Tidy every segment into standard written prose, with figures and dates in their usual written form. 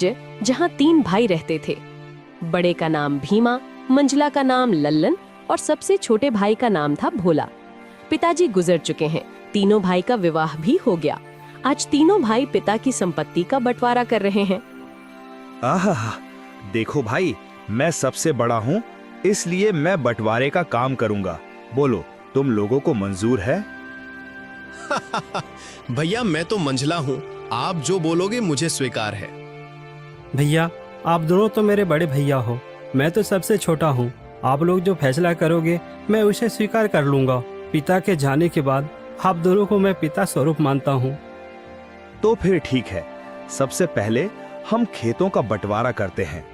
जहाँ 3 भाई रहते थे। बड़े का नाम भीमा, मंझला का नाम लल्लन और सबसे छोटे भाई का नाम था भोला। पिताजी गुजर चुके हैं, तीनों भाई का विवाह भी हो गया। आज तीनों भाई पिता की संपत्ति का बंटवारा कर रहे हैं। आहा, देखो भाई, मैं सबसे बड़ा हूँ, इसलिए मैं बंटवारे का काम करूँगा। बोलो, तुम लोगों को मंजूर है? भैया, मैं तो मंझला हूँ, आप जो बोलोगे मुझे स्वीकार है। भैया, आप दोनों तो मेरे बड़े भैया हो, मैं तो सबसे छोटा हूँ। आप लोग जो फैसला करोगे मैं उसे स्वीकार कर लूंगा। पिता के जाने के बाद आप दोनों को मैं पिता स्वरूप मानता हूँ। तो फिर ठीक है, सबसे पहले हम खेतों का बंटवारा करते हैं।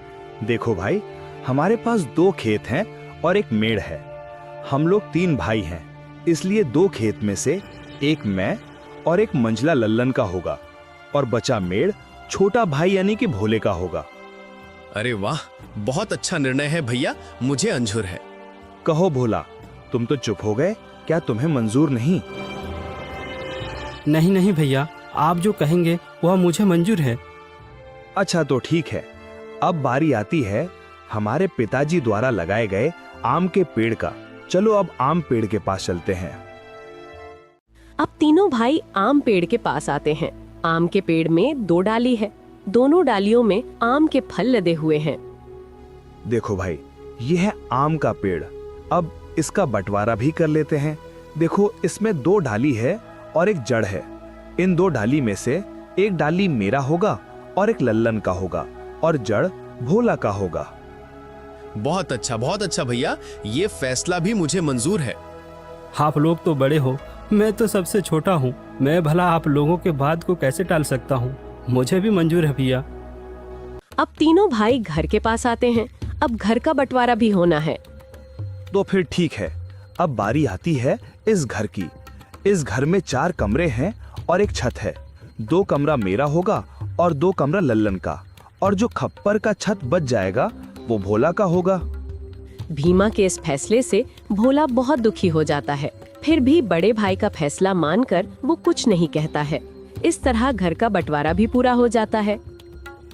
देखो भाई, हमारे पास 2 खेत हैं और एक मेड़ है। हम लोग 3 भाई हैं, इसलिए 2 खेत में से एक मैं और एक मंझला लल्लन का होगा और बचा मेड़ छोटा भाई यानी कि भोले का होगा। अरे वाह, बहुत अच्छा निर्णय है भैया, मुझे मंजूर है। कहो भोला, तुम तो चुप हो गए, क्या तुम्हें मंजूर नहीं? नहीं नहीं भैया, आप जो कहेंगे वह मुझे मंजूर है। अच्छा तो ठीक है, अब बारी आती है हमारे पिताजी द्वारा लगाए गए आम के पेड़ का। चलो अब आम पेड़ के पास चलते हैं। अब तीनों भाई आम पेड़ के पास आते हैं। आम के पेड़ में 2 डाली है, दोनों डालियों में आम के फल लदे हुए हैं। देखो भाई, ये है आम का पेड़। अब इसका बंटवारा भी कर लेते हैं। देखो, इसमें 2 डाली है और एक जड़ है। इन 2 डाली में से एक डाली मेरा होगा और एक लल्लन का होगा और जड़ भोला का होगा। बहुत अच्छा भैया, ये फैसला भी मुझे मंजूर है। आप लोग तो बड़े हो, मैं तो सबसे छोटा हूँ। मैं भला आप लोगों के बात को कैसे टाल सकता हूँ? मुझे भी मंजूर है भैया। अब तीनों भाई घर के पास आते हैं। अब घर का बंटवारा भी होना है। तो फिर ठीक है, अब बारी आती है इस घर की। इस घर में 4 कमरे हैं और एक छत है। 2 कमरा मेरा होगा और 2 कमरा लल्लन का, और जो खप्पर का छत बच जाएगा वो भोला का होगा। भीमा के इस फैसले से भोला बहुत दुखी हो जाता है। फिर भी बड़े भाई का फैसला मानकर वो कुछ नहीं कहता है। इस तरह घर का बंटवारा भी पूरा हो जाता है।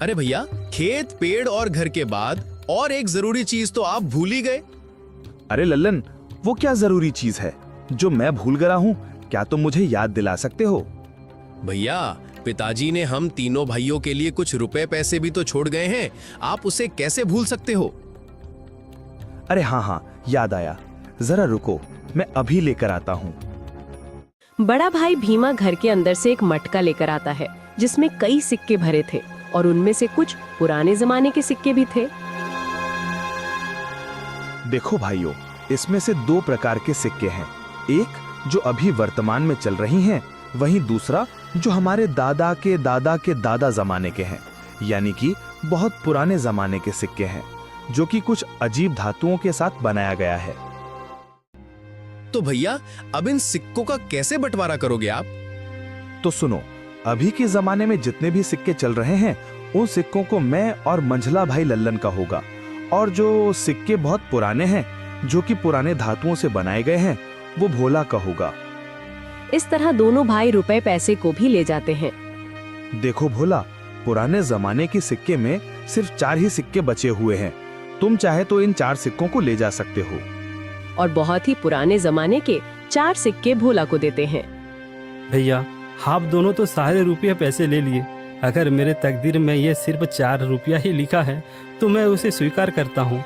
अरे भैया, खेत, पेड़ और घर के बाद और एक जरूरी चीज तो आप भूल ही गए। अरे लल्लन, वो क्या जरूरी चीज है जो मैं भूल गया हूँ? क्या तुम मुझे याद दिला सकते हो? भैया, पिताजी ने हम तीनों भाइयों के लिए कुछ रुपए पैसे भी तो छोड़ गए हैं, आप उसे कैसे भूल सकते हो? अरे हाँ, याद आया, जरा रुको, मैं अभी लेकर आता हूँ। बड़ा भाई भीमा घर के अंदर से एक मटका लेकर आता है जिसमें कई सिक्के भरे थे और उनमें से कुछ पुराने जमाने के सिक्के भी थे। देखो भाइयों, इसमें से 2 प्रकार के सिक्के हैं। एक जो अभी वर्तमान में चल रही हैं, वहीं दूसरा जो हमारे दादा के दादा के दादा जमाने के हैं, यानी कि बहुत पुराने जमाने के सिक्के हैं, जो कि कुछ अजीब धातुओं के साथ बनाया गया है। तो भैया, अब इन सिक्कों का कैसे बंटवारा करोगे आप? तो सुनो, अभी के जमाने में जितने भी सिक्के चल रहे हैं, उन सिक्कों को मैं और मंझला भाई लल्लन का होगा, और जो सिक्के बहुत पुराने हैं, जो कि पुराने धातुओं से बनाए गए हैं, वो भोला का होगा। इस तरह दोनों भाई रुपए पैसे को भी ले जाते हैं। देखो भोला, पुराने जमाने के सिक्के में सिर्फ 4 ही सिक्के बचे हुए हैं। तुम चाहे तो इन 4 सिक्कों को ले जा सकते हो। और बहुत ही पुराने जमाने के 4 सिक्के भोला को देते हैं। भैया, आप दोनों तो सारे रुपये पैसे ले लिए। अगर मेरे तकदीर में ये सिर्फ 4 रुपया ही लिखा है तो मैं उसे स्वीकार करता हूँ।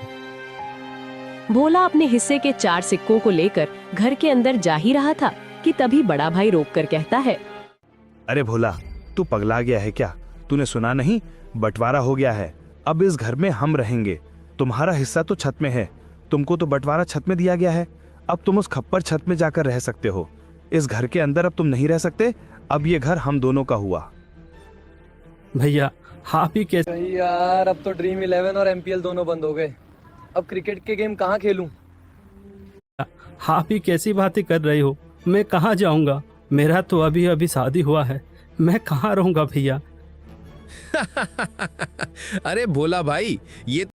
भोला अपने हिस्से के 4 सिक्कों को लेकर घर के अंदर जा ही रहा था कि तभी बड़ा भाई रोककर कहता है, अरे भोला, तू पगला गया है क्या? तूने सुना नहीं? बंटवारा हो गया है। अब इस घर में हम रहेंगे। तुम्हारा हिस्सा तो छत में है, तुमको तो बंटवारा छत में दिया गया है। अब तुम उस खप्पर छत में जाकर रह सकते हो। इस घर के अंदर अब तुम नहीं रह सकते। अब ये घर हम दोनों का हुआ। भैया, आप ही कैसे? यार, अब तो ड्रीम 11 और एमपीएल दोनों बंद हो गए। अब क्रिकेट के गेम कहाँ खेलूं? आप ही कैसी बातें कर रहे हो? मैं कहाँ जाऊंगा? मेरा तो अभी अभी शादी हुआ है, मैं कहाँ रहूंगा भैया? अरे भोला भाई, ये